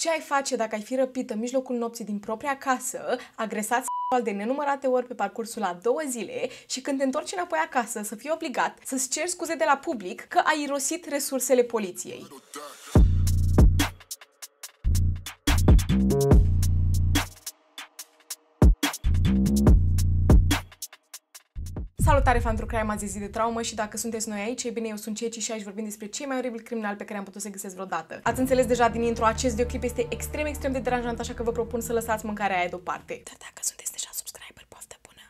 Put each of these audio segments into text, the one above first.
Ce ai face dacă ai fi răpită în mijlocul nopții din propria casă, agresat sexual de nenumărate ori pe parcursul a 2 zile și când te întorci înapoi acasă să fii obligat să-ți ceri scuze de la public că ai irosit resursele poliției? Salutare, fan true crime, azi zi de traumă și dacă sunteți noi aici, ei bine, eu sunt Ceci și aici vorbim despre cei mai oribili criminali pe care am putut să găsesc vreodată. Ați înțeles deja din intro, acest videoclip este extrem de deranjant, așa că vă propun să lăsați mâncarea aia deoparte. Dar dacă sunteți deja subscriber, poftă bună!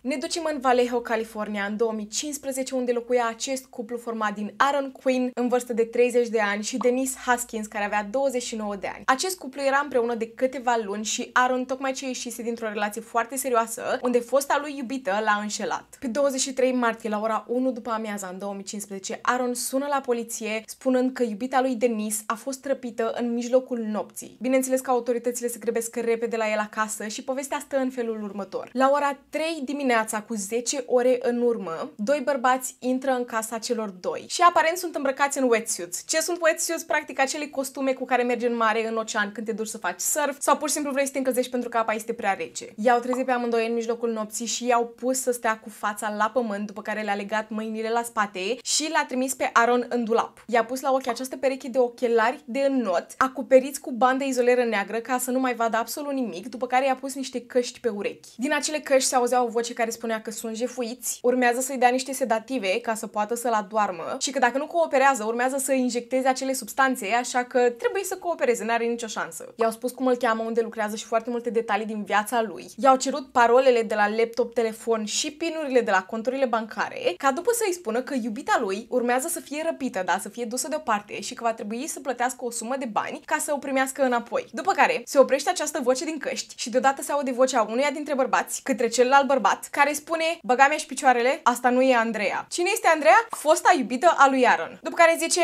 Ne ducem în Vallejo, California, în 2015, unde locuia acest cuplu format din Aaron Quinn, în vârstă de 30 de ani, și Denise Haskins, care avea 29 de ani. Acest cuplu era împreună de câteva luni și Aaron tocmai ce ieșise dintr-o relație foarte serioasă, unde fosta lui iubită l-a înșelat. Pe 23 martie, la ora 1 după amiaza, în 2015, Aaron sună la poliție, spunând că iubita lui Denise a fost răpită în mijlocul nopții. Bineînțeles că autoritățile se grăbesc repede la el acasă și povestea stă în felul următor. La ora 3 dimineața, cu 10 ore în urmă, 2 bărbați intră în casa celor 2 și aparent sunt îmbrăcați în wetsuits. Ce sunt wetsuits? Practic acele costume cu care mergi în mare, în ocean, când te duci să faci surf sau pur și simplu vrei să te încălzești pentru că apa este prea rece. I-au trezit pe amândoi în mijlocul nopții și i-au pus să stea cu fața la pământ, după care le-a legat mâinile la spate și l-a trimis pe Aaron în dulap. I-a pus la ochi această pereche de ochelari de înnot, acoperiți cu bandă izoleră neagră ca să nu mai vadă absolut nimic, după care i-a pus niște căști pe urechi. Din acele căști se auzea o voce care spunea că sunt jefuiți, urmează să-i dea niște sedative ca să poată să-l adoarmă și că dacă nu cooperează, urmează să injecteze acele substanțe, așa că trebuie să coopereze, n-are nicio șansă. I-au spus cum îl cheamă, unde lucrează și foarte multe detalii din viața lui. I-au cerut parolele de la laptop, telefon și pinurile de la conturile bancare, ca după să-i spună că iubita lui urmează să fie răpită, dar să fie dusă deoparte și că va trebui să plătească o sumă de bani ca să o primească înapoi. După care se oprește această voce din căști și deodată se aude vocea unuia dintre bărbați către celălalt bărbat care spune: "Băga-mi și picioarele, asta nu e Andreea." Cine este Andreea? Fosta iubită a lui Aaron. După care zice: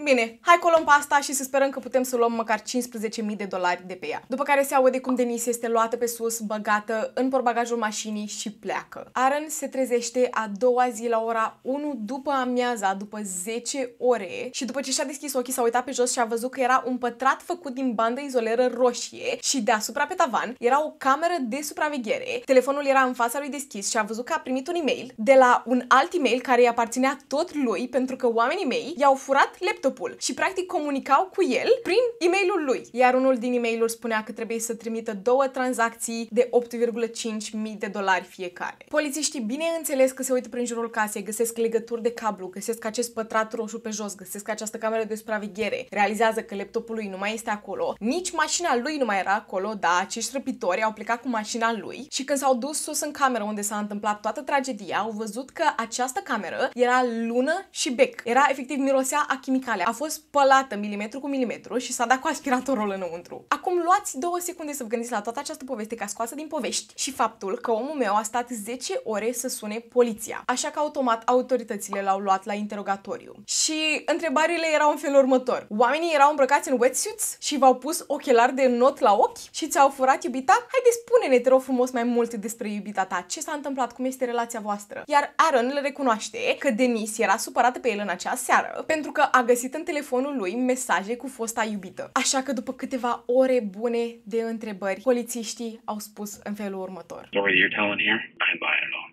bine, hai că o luăm pe asta și să sperăm că putem să luăm măcar $15,000 de pe ea." După care se aude cum Denise este luată pe sus, băgată în portbagajul mașinii și pleacă. Aaron se trezește a doua zi la ora 1 după amiaza, după 10 ore, și după ce și-a deschis ochii s-a uitat pe jos și a văzut că era un pătrat făcut din bandă izoleră roșie și deasupra pe tavan era o cameră de supraveghere. Telefonul era în fața lui deschis și a văzut că a primit un e-mail de la un alt e-mail care îi aparținea tot lui, pentru că oamenii mei i-au furat laptopul și practic comunicau cu el prin e-mailul lui. Iar unul din e-mailuri spunea că trebuie să trimită 2 tranzacții de $8,500 fiecare. Polițiștii, bineînțeles că se uită prin jurul casei, găsesc legături de cablu, găsesc acest pătrat roșu pe jos, găsesc această cameră de supraveghere, realizează că laptopul lui nu mai este acolo, nici mașina lui nu mai era acolo, da, acești răpitori au plecat cu mașina lui și când s-au dus sus în cameră unde s-a întâmplat toată tragedia, au văzut că această cameră era lună și bec. Era efectiv, mirosea a chimicale. A fost spălată milimetru cu milimetru și s-a dat cu aspiratorul înăuntru. Acum luați 2 secunde să vă gândiți la toată această poveste ca scoasă din povești și faptul că omul meu a stat 10 ore să sune poliția. Așa că automat autoritățile l-au luat la interogatoriu. Și întrebările erau în felul următor: oamenii erau îmbrăcați în wetsuits și v-au pus ochelari de not la ochi și ți-au furat iubita? Haide, spune-ne, te rog frumos, mai multe despre iubita ta. Ce s-a întâmplat? Cum este relația voastră? Iar Aaron le recunoaște că Denise era supărată pe el în acea seară pentru că a găsit în telefonul lui mesaje cu fosta iubită. Așa că după câteva ore bune de întrebări, polițiștii au spus în felul următor: story you're telling here, I ain't buying it all.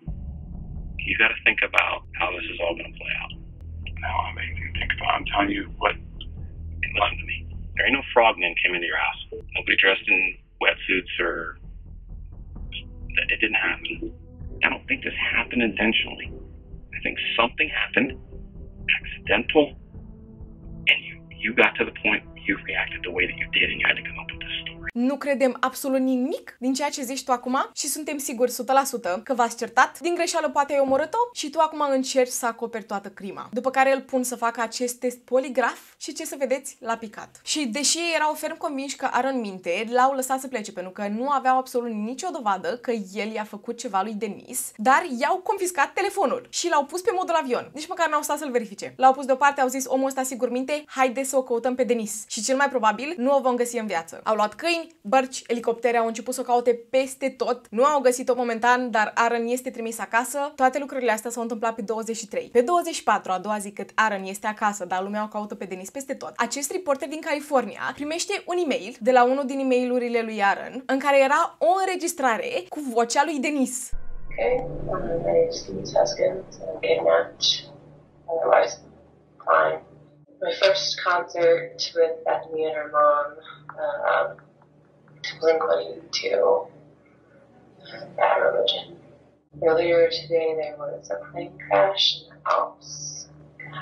You got to think about how this is all going to play out. Now I'm making you think about. I'm telling you what. Listen to me. There ain't no frogmen came into your house. Nobody dressed in wetsuits or. It didn't happen. I don't think this happened intentionally. I think something happened, accidental, and you got to the point where you reacted the way that you did, and you had to come up with this story. Nu credem absolut nimic din ceea ce zici tu acum și suntem siguri 100% că v-ați certat, din greșeală poate ai omorât-o și tu acum încerci să acoperi toată crima. După care îl pun să facă acest test poligraf și ce să vedeți, l-a picat. Și deși erau ferm convinși că Aaron minte, l-au lăsat să plece pentru că nu aveau absolut nicio dovadă că el i-a făcut ceva lui Denise, dar i-au confiscat telefonul și l-au pus pe modul avion. Nici măcar n-au stat să-l verifice. L-au pus deoparte, au zis: omul ăsta sigur minte, haide să o căutăm pe Denise. Și cel mai probabil nu o vom găsi în viață. Au luat câini, Mașini, bărci, elicoptere au început să o caute peste tot. Nu au găsit-o momentan, dar Aaron este trimis acasă. Toate lucrurile astea s-au întâmplat pe 23. Pe 24, a doua zi cât Aaron este acasă, dar lumea o caută pe Dennis peste tot, acest reporter din California primește un e-mail de la unul din e-mailurile lui Aaron în care era o înregistrare cu vocea lui Dennis. Okay, my name is Denise Huskins. I'm kidnapped. Otherwise, fine. My first concert with Bethany and her mom to Blink-182. Bad Religion. Earlier today, there was a plane crash in the Alps.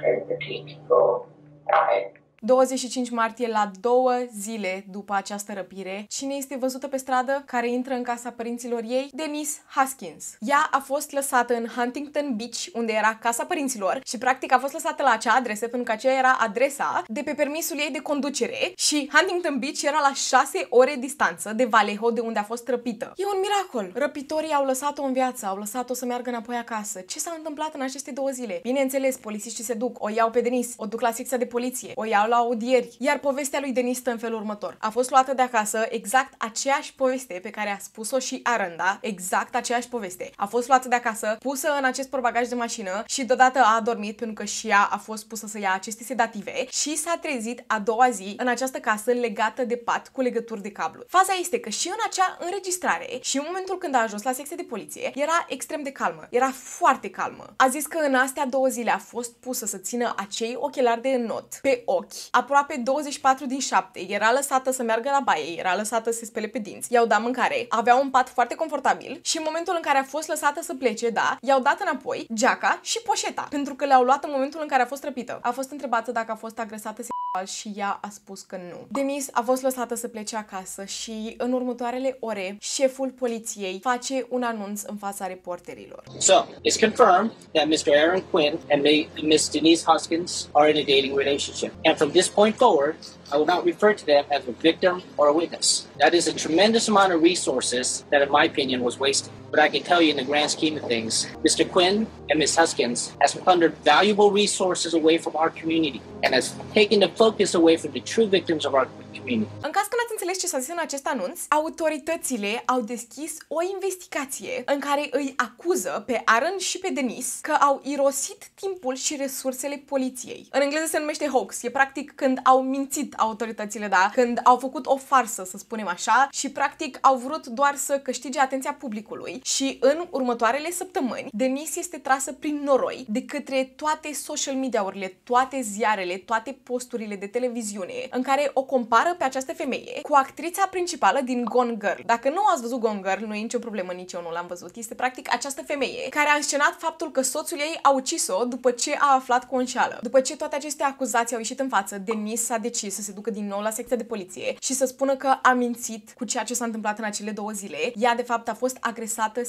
150 people died. 25 martie, la 2 zile după această răpire, cine este văzută pe stradă care intră în casa părinților ei? Denise Huskins. Ea a fost lăsată în Huntington Beach, unde era casa părinților și practic a fost lăsată la acea adresă pentru că aceea era adresa de pe permisul ei de conducere și Huntington Beach era la 6 ore distanță de Vallejo, de unde a fost răpită. E un miracol! Răpitorii au lăsat-o în viață, au lăsat-o să meargă înapoi acasă. Ce s-a întâmplat în aceste 2 zile? Bineînțeles, polițiștii se duc, o iau pe Denise, o duc la secția de poliție, o iau la audieri, iar povestea lui Dennis stă în felul următor. A fost luată de acasă exact aceeași poveste pe care a spus-o și Aaron, da? Exact aceeași poveste. A fost luată de acasă, pusă în acest portbagaj de mașină și deodată a adormit pentru că și ea a fost pusă să ia aceste sedative și s-a trezit a doua zi în această casă legată de pat cu legături de cablu. Faza este că și în acea înregistrare și în momentul când a ajuns la secția de poliție era extrem de calmă. Era foarte calmă. A zis că în astea 2 zile a fost pusă să țină acei ochelari de înot pe ochi aproape 24/7, era lăsată să meargă la baie, era lăsată să se spele pe dinți, i-au dat mâncare, avea un pat foarte confortabil și în momentul în care a fost lăsată să plece, da, i-au dat înapoi geaca și poșeta, pentru că le-au luat în momentul în care a fost răpită. A fost întrebată dacă a fost agresată și ea a spus că nu. Denise a fost lăsată să plece acasă și în următoarele ore, șeful poliției face un anunț în fața reporterilor. So, it's confirmed that Mr. Aaron Quinn and Miss Denise Huskins are in a dating relationship. And from this point forward, I will not refer to them as a victim or a witness. That is a tremendous amount of resources that, in my opinion, was wasted. But I can tell you in the grand scheme of things, Mr. Quinn and Miss Huskins has plundered valuable resources away from our community and has taken the focus away from the true victims of our community. În caz că n-ați înțeles ce s-a zis în acest anunț, autoritățile au deschis o investigație în care îi acuză pe Aaron și pe Denise că au irosit timpul și resursele poliției. În engleză se numește hoax. E practic când au mințit autoritățile, da? Când au făcut o farsă, să spunem așa, și practic au vrut doar să câștige atenția publicului și în următoarele săptămâni Denise este trasă prin noroi de către toate social media-urile, toate ziarele, toate posturile de televiziune în care o compară pe această femeie cu actrița principală din Gone Girl. Dacă nu ați văzut Gone Girl, nu e nicio problemă, nici eu nu l-am văzut. Este practic această femeie care a înscenat faptul că soțul ei a ucis-o după ce a aflat cu o înșeală. După ce toate aceste acuzații au ieșit în față, Denise a decis să se ducă din nou la secția de poliție și să spună că a mințit cu ceea ce s-a întâmplat în acele 2 zile. Ea, de fapt, a fost agresată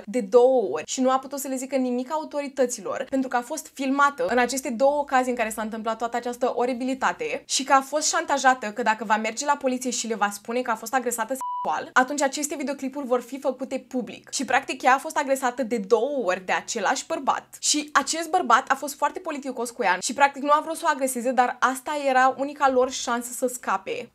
de 2 ori și nu a putut să le zică nimic autorităților pentru că a fost filmată în aceste 2 ocazii în care s-a întâmplat toată această oribilitate și că a fost șantajată că dacă va merge la poliție și le va spune că a fost agresată sexual, atunci aceste videoclipuri vor fi făcute public. Și practic ea a fost agresată de 2 ori de același bărbat și acest bărbat a fost foarte politicos cu ea și practic nu a vrut să o agreseze, dar asta era unica lor șansă să scape.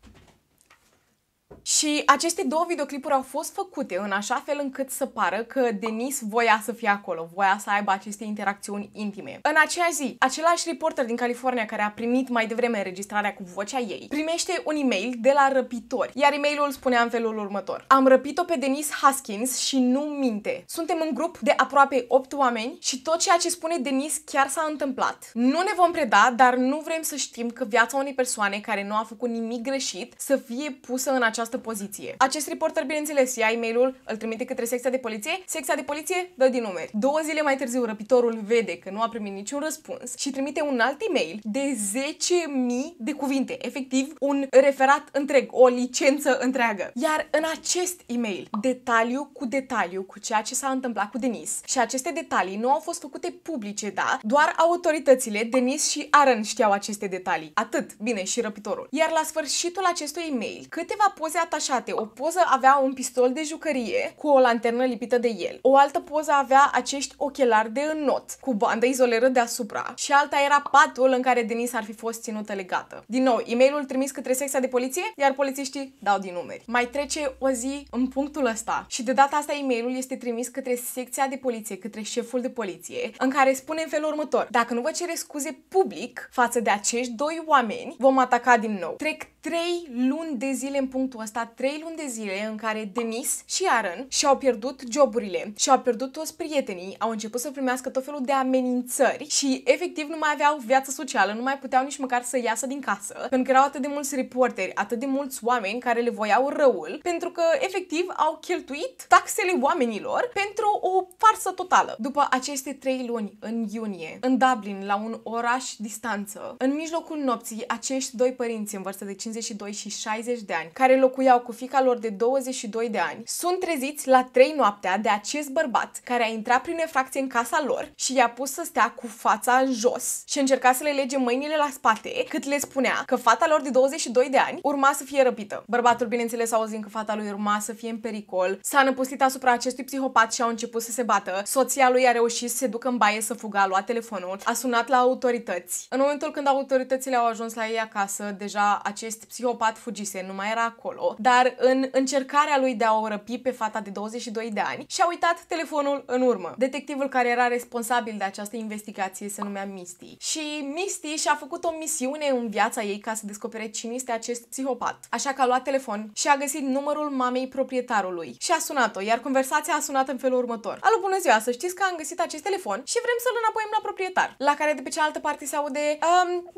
Și aceste 2 videoclipuri au fost făcute în așa fel încât să pară că Denise voia să fie acolo, voia să aibă aceste interacțiuni intime. În aceea zi, același reporter din California care a primit mai devreme înregistrarea cu vocea ei, primește un e-mail de la răpitori, iar e-mailul spunea în felul următor: am răpit-o pe Denise Huskins și nu minte. Suntem un grup de aproape 8 oameni și tot ceea ce spune Denise chiar s-a întâmplat. Nu ne vom preda, dar nu vrem să știm că viața unei persoane care nu a făcut nimic greșit să fie pusă în această poziție. Acest reporter, bineînțeles, ia e-mailul, îl trimite către secția de poliție, secția de poliție dă din numeri. 2 zile mai târziu, răpitorul vede că nu a primit niciun răspuns și trimite un alt e-mail de 10.000 de cuvinte, efectiv un referat întreg, o licență întreagă. Iar în acest e-mail, detaliu cu ceea ce s-a întâmplat cu Denise, și aceste detalii nu au fost făcute publice, da? Doar autoritățile, Denise și Aaron știau aceste detalii. Atât. Bine, și răpitorul. Iar la sfârșitul acestui e-mail, câteva poze poze atașate. O poză avea un pistol de jucărie cu o lanternă lipită de el. O altă poză avea acești ochelari de înnot cu bandă izoleră deasupra și alta era patul în care Denise ar fi fost ținută legată. Din nou, e-mailul trimis către secția de poliție, iar polițiștii dau din numeri. Mai trece o zi în punctul ăsta și de data asta e-mailul este trimis către secția de poliție, către șeful de poliție, în care spune în felul următor: dacă nu vă cere scuze public față de acești doi oameni, vom ataca din nou. Trec 3 luni de zile în punctul ăsta, 3 luni de zile în care Denise și Aaron și-au pierdut joburile, și-au pierdut toți prietenii, au început să primească tot felul de amenințări și efectiv nu mai aveau viață socială, nu mai puteau nici măcar să iasă din casă, pentru că erau atât de mulți reporteri, atât de mulți oameni care le voiau răul, pentru că efectiv au cheltuit taxele oamenilor pentru o farsă totală. După aceste 3 luni, în iunie, în Dublin, la un oraș distanță, în mijlocul nopții, acești doi părinți în vârstă de 52 și 60 de ani, care locuiau cu fiica lor de 22 de ani, sunt treziți la 3 noaptea de acest bărbat care a intrat prin efracție în casa lor și i-a pus să stea cu fața în jos și încerca să le lege mâinile la spate cât le spunea că fata lor de 22 de ani urma să fie răpită. Bărbatul, bineînțeles, auzind că fata lui urma să fie în pericol, s-a năpustit asupra acestui psihopat și au început să se bată. Soția lui a reușit să se ducă în baie să fugă, a luat telefonul, a sunat la autorități. În momentul când autoritățile au ajuns la ei acasă, deja acest psihopat fugise, nu mai era acolo, dar în încercarea lui de a o răpi pe fata de 22 de ani, și-a uitat telefonul în urmă. Detectivul care era responsabil de această investigație se numea Misty. Și Misty și-a făcut o misiune în viața ei ca să descopere cine este acest psihopat. Așa că a luat telefon și a găsit numărul mamei proprietarului și a sunat-o, iar conversația a sunat în felul următor: alo, bună ziua, să știți că am găsit acest telefon și vrem să-l înapoiem la proprietar. La care de pe cealaltă parte se aude: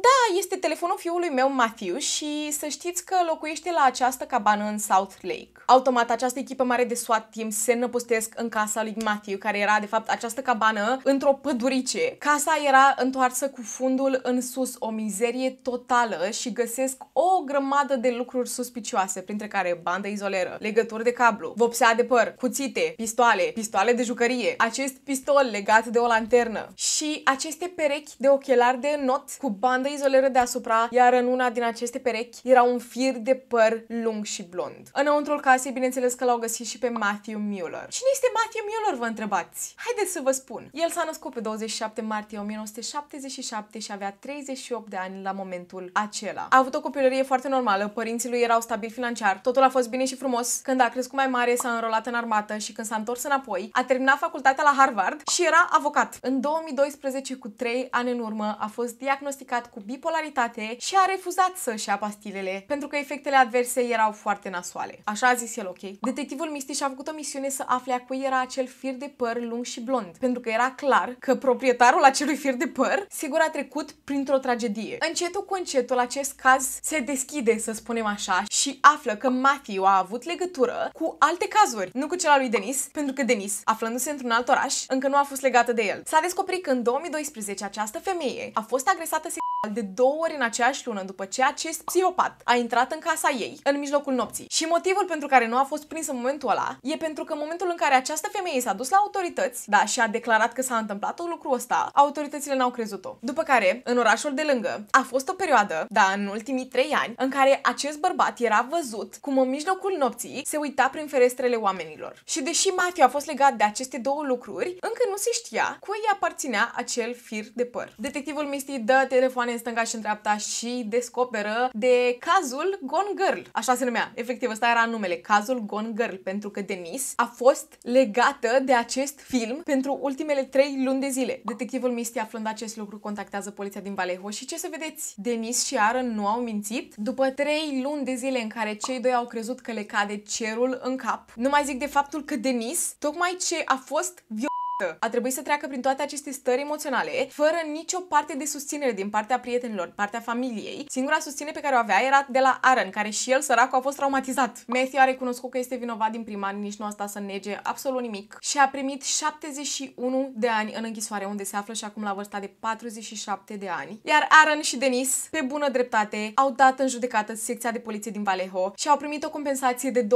da, este telefonul fiului meu Matthew și să știți că locuiește la această cabană în South Lake. Automat, această echipă mare de SWAT team se năpustesc în casa lui Matthew, care era de fapt această cabană într-o pădurice. Casa era întoarsă cu fundul în sus, o mizerie totală, și găsesc o grămadă de lucruri suspicioase, printre care bandă izoleră, legături de cablu, vopsea de păr, cuțite, pistoale de jucărie, acest pistol legat de o lanternă și aceste perechi de ochelari de înnot cu bandă izoleră deasupra, iar în una din aceste perechi era un fir de păr lung și blond. Înăuntrul casei, bineînțeles că l-au găsit și pe Matthew Mueller. Cine este Matthew Mueller, vă întrebați? Haideți să vă spun. El s-a născut pe 27 martie 1977 și avea 38 de ani la momentul acela. A avut o copilărie foarte normală, părinții lui erau stabili financiar, totul a fost bine și frumos. Când a crescut mai mare, s-a înrolat în armată și când s-a întors înapoi, a terminat facultatea la Harvard și era avocat. În 2012, cu 3 ani în urmă, a fost diagnosticat cu bipolaritate și a refuzat să-și ia pastilele pentru că efectele adverse erau foarte nasoale. Așa a zis el, ok? Detectivul Misty și-a făcut o misiune să afle a cui era acel fir de păr lung și blond, pentru că era clar că proprietarul acelui fir de păr sigur a trecut printr-o tragedie. Încetul cu încetul, acest caz se deschide, să spunem așa, și află că Matthew a avut legătură cu alte cazuri, nu cu cel al lui Denise, pentru că Denise, aflându-se într-un alt oraș, încă nu a fost legată de el. S-a descoperit că în 2012 această femeie a fost agresată de 2 ori în aceeași lună după ce acest psihopat a intrat în casa ei în mijlocul nopții. Și motivul pentru care nu a fost prins în momentul ăla e pentru că în momentul în care această femeie s-a dus la autorități, da, și a declarat că s-a întâmplat un lucru ăsta, autoritățile n-au crezut-o. După care, în orașul de lângă, a fost o perioadă, da, în ultimii 3 ani, în care acest bărbat era văzut cum în mijlocul nopții se uita prin ferestrele oamenilor. Și deși Matthew a fost legat de aceste 2 lucruri, încă nu se știa cui îi aparținea acel fir de păr. Detectivul Misty dă telefoane în stânga și în dreapta și descoperă de cazul Gone Girl. Așa se numea. Efectiv, ăsta era numele, cazul Gone Girl, pentru că Denise a fost legată de acest film pentru ultimele 3 luni de zile. Detectivul Misty, aflând acest lucru, contactează poliția din Vallejo și ce să vedeți? Denise și Aaron nu au mințit. După 3 luni de zile în care cei doi au crezut că le cade cerul în cap, nu mai zic de faptul că Denise, tocmai ce a fost a trebuit să treacă prin toate aceste stări emoționale fără nicio parte de susținere din partea prietenilor, partea familiei. Singura susținere pe care o avea era de la Aaron, care și el, săracul, a fost traumatizat. Matthew a recunoscut că este vinovat din prima, nici nu a stat să nege absolut nimic și a primit 71 de ani în închisoare, unde se află și acum la vârsta de 47 de ani. Iar Aaron și Denise, pe bună dreptate, au dat în judecată secția de poliție din Vallejo și au primit o compensație de $2,5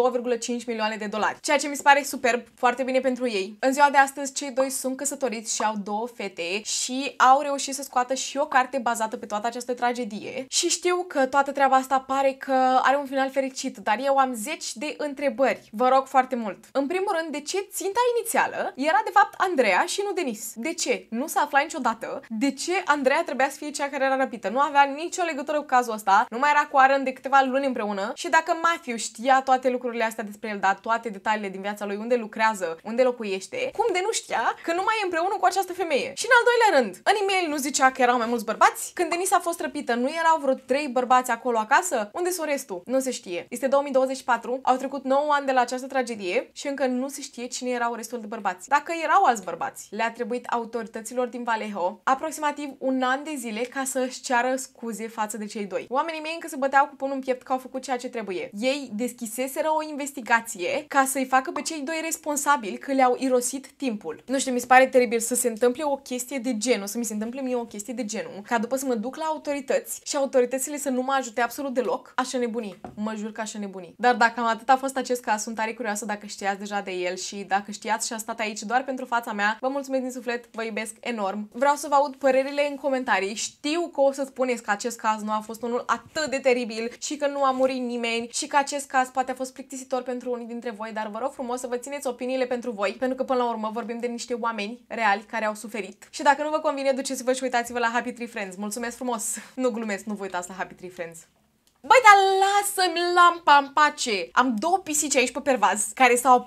milioane, ceea ce mi se pare superb, foarte bine pentru ei. În ziua de astăzi, cei doi sunt căsătoriți și au 2 fete și au reușit să scoată și o carte bazată pe toată această tragedie. Și știu că toată treaba asta pare că are un final fericit, dar eu am 10 de întrebări. Vă rog foarte mult. În primul rând, de ce ținta inițială era de fapt Andreea și nu Denis? De ce? Nu s-a aflat niciodată. De ce Andreea trebuia să fie cea care era răpită? Nu avea nicio legătură cu cazul ăsta. Nu mai era cu Aaron de câteva luni împreună. Și dacă Matthew știa toate lucrurile astea despre el, dar toate detaliile din viața lui, unde lucrează, unde locuiește, cum de nu știa că nu mai e împreună cu această femeie? Și în al doilea rând, în e-mail nu zicea că erau mai mulți bărbați? Când Denis a fost răpită, nu erau vreo 3 bărbați acolo acasă? Unde sunt restul? Nu se știe. Este 2024, au trecut 9 ani de la această tragedie și încă nu se știe cine erau restul de bărbați. Dacă erau alți bărbați, le-a trebuit autorităților din Vallejo aproximativ un an de zile ca să își ceară scuze față de cei doi. Oamenii mei încă se băteau cu pumnul în piept că au făcut ceea ce trebuie. Ei deschiseseră o investigație ca să-i facă pe cei doi responsabili că le-au irosit timpul. Nu știu, mi se pare teribil să se întâmple o chestie de genul, să mi se întâmple mie o chestie de genul, ca după să mă duc la autorități și autoritățile să nu mă ajute absolut deloc. Așa nebunii. Mă jur că așa nebunii. Dar dacă am atât a fost acest caz, sunt tare curioasă dacă știați deja de el și dacă știați și a stat aici doar pentru fața mea. Vă mulțumesc din suflet, vă iubesc enorm. Vreau să vă aud părerile în comentarii. Știu că o să spuneți că acest caz nu a fost unul atât de teribil și că nu a murit nimeni și că acest caz poate a fost plictisitor pentru unii dintre voi, dar vă rog frumos să vă țineți opiniile pentru voi, pentru că până la urmă vorbim de niște oameni reali care au suferit. Și dacă nu vă convine, duceți-vă și uitați-vă la Happy Tree Friends. Mulțumesc frumos! Nu glumesc, nu vă uitați la Happy Tree Friends. Băi, dar lasă-mi lampa în pace! Am 2 pisici aici pe pervaz care s-au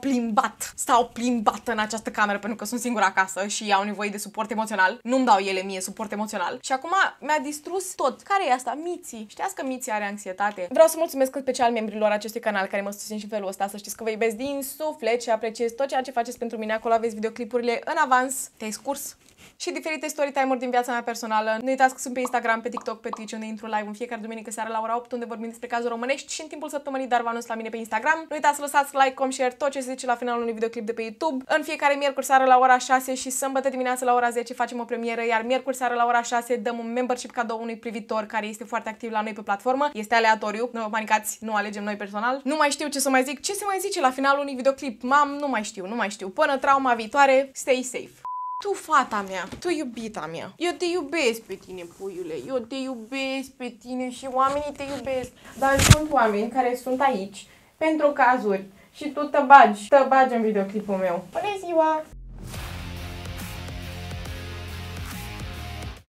plimbat în această cameră pentru că sunt singură acasă și au nevoie de suport emoțional. Nu-mi dau ele mie suport emoțional. Și acum mi-a distrus tot. Care e asta? Miții. Știați că Miții are anxietate? Vreau să mulțumesc în special membrilor acestui canal care mă susțin și în felul ăsta. Să știți că vă iubesc din suflet și apreciez tot ceea ce faceți pentru mine. Acolo aveți videoclipurile în avans. Te-ai scurs? Și diferite story time-uri din viața mea personală. Nu uitați că sunt pe Instagram, pe TikTok, pe Twitch, unde intru live în fiecare duminică seara la ora 8, unde vorbim despre cazuri românești și în timpul săptămânii, dar vă anunț la mine pe Instagram. Nu uitați să lăsați like, com, share, tot ce se zice la finalul unui videoclip de pe YouTube. În fiecare miercuri seară la ora 6 și sâmbătă dimineață la ora 10 facem o premieră, iar miercuri seară la ora 6 dăm un membership cadou unui privitor care este foarte activ la noi pe platformă. Este aleatoriu, nu vă panicați, nu alegem noi personal. Nu mai știu ce să mai zic, ce se mai zice la finalul unui videoclip. Nu mai știu. Până trauma viitoare, stay safe. Tu, fata mea, tu, iubita mea, eu te iubesc pe tine, puiule, eu te iubesc pe tine și oamenii te iubesc, dar sunt oameni care sunt aici pentru cazuri și tu te bagi în videoclipul meu. Bună ziua!